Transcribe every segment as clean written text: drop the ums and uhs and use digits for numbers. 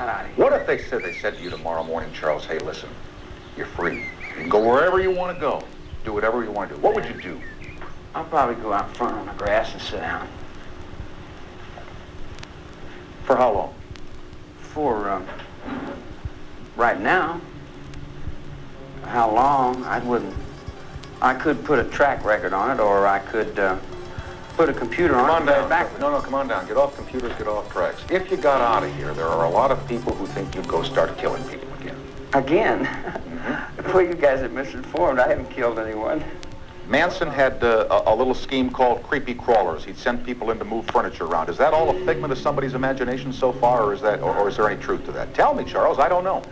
got out of here. What if they said to you tomorrow morning, Charles, hey, listen, you're free. You can go wherever you want to go. Do whatever you want to do. What would you do? I'll probably go out front on the grass and sit down. For how long? For, right now. How long? I could put a track record on it, or I could put a computer on it. Come on down. No, come on down. Get off computers, get off tracks. If you got out of here, there are a lot of people who think you'd go start killing people again. Again? Mm-hmm. Well, you guys are misinformed. I haven't killed anyone. Manson had a little scheme called creepy crawlers. He'd send people in to move furniture around. Is that all a figment of somebody's imagination so far, or is there any truth to that? Tell me, Charles. I don't know.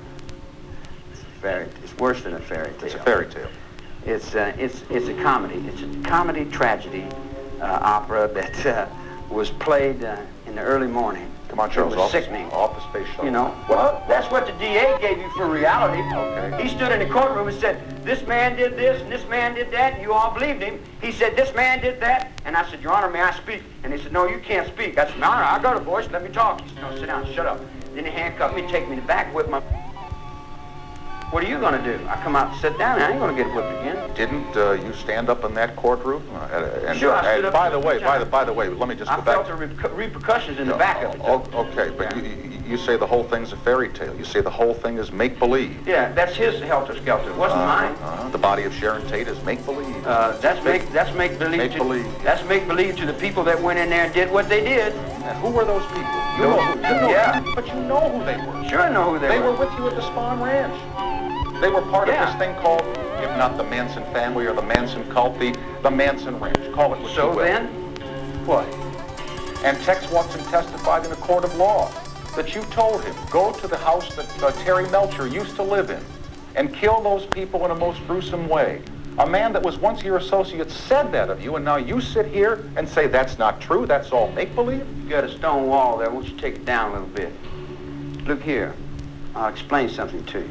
It's a fairy. It's worse than a fairy tale. It's a fairy tale. It's a comedy. It's a comedy tragedy opera that was played in the early morning. Come on, Charles. It was sickening. Off the space shuttle. You know, well, that's what the DA gave you for reality. Okay. He stood in the courtroom and said, this man did this and this man did that, and you all believed him. He said, this man did that, and I said, Your Honor, may I speak? And they said, no, you can't speak. I said, Your Honor, I got a voice, let me talk. He said, no, sit down, shut up. Then he handcuffed me, take me to the back, whip my... What are you going to do? I come out and sit down, and I ain't going to get whipped again. Didn't you stand up in that courtroom? Sure, I stood up. By the way, let me just go back. I felt the repercussions in the back of it. Okay, but you say the whole thing's a fairy tale. You say the whole thing is make-believe. Yeah, that's his helter-skelter. It wasn't mine. The body of Sharon Tate is make-believe. That's make-believe. Make-believe. That's make-believe to the people that went in there and did what they did. And who were those people? Yeah. But you know who they were. Sure I know who they were. They were with you at the Spahn Ranch. They were part of this thing called, if not the Manson family or the Manson cult, the Manson Ranch. Call it what you will. So then, what? And Tex Watson testified in a court of law that you told him, go to the house that Terry Melcher used to live in and kill those people in a most gruesome way. A man that was once your associate said that of you, and now you sit here and say that's not true, that's all make-believe? You got a stone wall there. Won't you take it down a little bit? Look here. I'll explain something to you.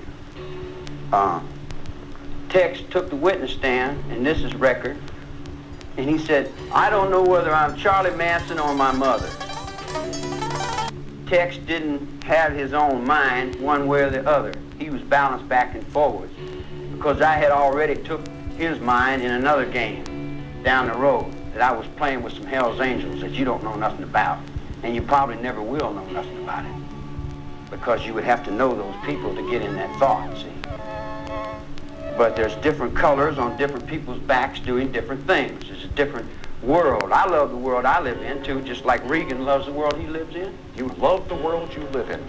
Tex took the witness stand, and this is record, and he said, I don't know whether I'm Charlie Manson or my mother. Tex didn't have his own mind one way or the other. He was balanced back and forwards because I had already took his mind in another game down the road that I was playing with some Hell's Angels that you don't know nothing about, and you probably never will know nothing about it because you would have to know those people to get in that thought, see? But there's different colors on different people's backs doing different things. It's a different world. I love the world I live in, too, just like Regan loves the world he lives in. You love the world you live in.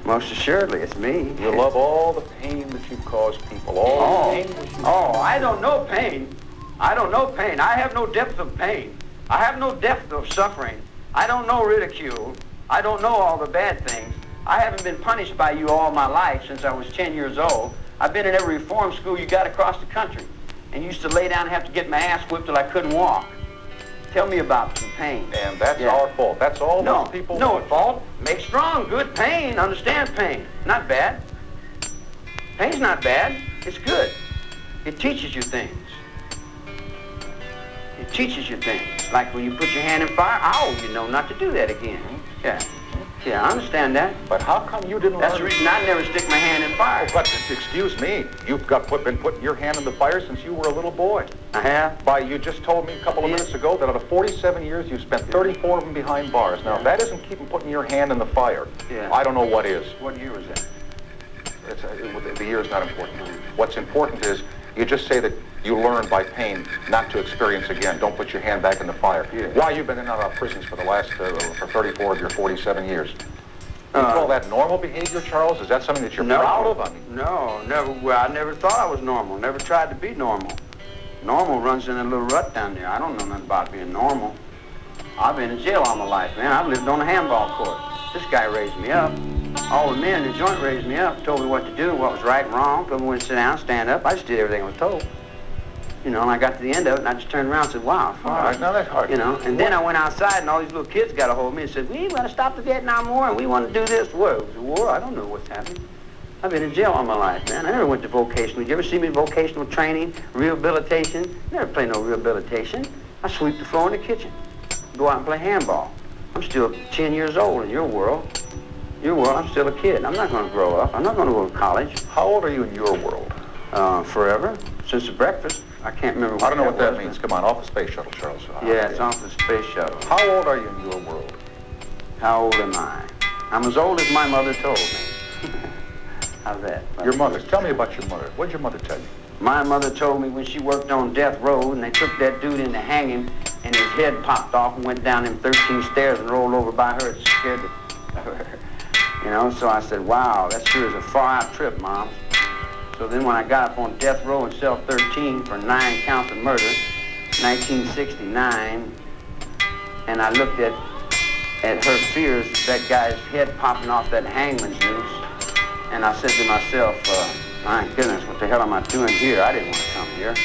Most assuredly, it's me. You love all the pain that you've caused people. All the pain that you've I don't know pain. I don't know pain. I have no depth of pain. I have no depth of suffering. I don't know ridicule. I don't know all the bad things. I haven't been punished by you all my life since I was 10 years old. I've been in every reform school you got across the country and used to lay down and have to get my ass whipped till I couldn't walk. Tell me about some pain. And that's our fault. That's all those people... No fault. Make strong, good pain. Understand pain. Not bad. Pain's not bad. It's good. It teaches you things. It teaches you things. Like when you put your hand in fire, you know not to do that again. Yeah. Yeah, I understand that. But how come you didn't That's learn... the reason I never stick my hand in fire. But, excuse me, you've been putting your hand in the fire since you were a little boy. I have? You just told me a couple of minutes ago that out of 47 years, you've spent 34 of them behind bars. Now, if that isn't putting your hand in the fire, I don't know what is. What year was that? The year is not important. What's important is you just say that you learn by pain not to experience again. Don't put your hand back in the fire. Yeah. Why you've been in and out of prisons for the last, for 34 of your 47 years? You call that normal behavior, Charles? Is that something that you're proud of? No, never. Well, I never thought I was normal. Never tried to be normal. Normal runs in a little rut down there. I don't know nothing about being normal. I've been in jail all my life, man. I've lived on a handball court. This guy raised me up. All the men in the joint raised me up, told me what to do, what was right and wrong, told me when to sit down, stand up. I just did everything I was told. You know, and I got to the end of it, and I just turned around and said, wow. All right, now that's hard. You know, and then I went outside, and all these little kids got a hold of me and said, we want to stop the Vietnam War, and we want to do this. What? It was a war? I don't know what's happening. I've been in jail all my life, man. I never went to vocational. Did you ever see me in vocational training, rehabilitation? Never played no rehabilitation. I sweep the floor in the kitchen, go out and play handball. I'm still 10 years old in your world. Well, I'm still a kid. I'm not going to grow up. I'm not going to go to college. How old are you in your world? Forever. Since the breakfast. I can't remember what I don't know what that was, means. Come on, off the space shuttle, Charles. Yeah, it's off the space shuttle. How old are you in your world? How old am I? I'm as old as my mother told me. How's that? Your mother. Tell me about your mother. What did your mother tell you? My mother told me when she worked on death row and they took that dude in to hang him and his head popped off and went down them 13 stairs and rolled over by her. It scared her. You know, so I said, wow, that sure is a far-out trip, Mom. So then when I got up on death row in cell 13 for 9 counts of murder, 1969, and I looked at her fears, that guy's head popping off that hangman's noose, and I said to myself, my goodness, what the hell am I doing here? I didn't want to come here.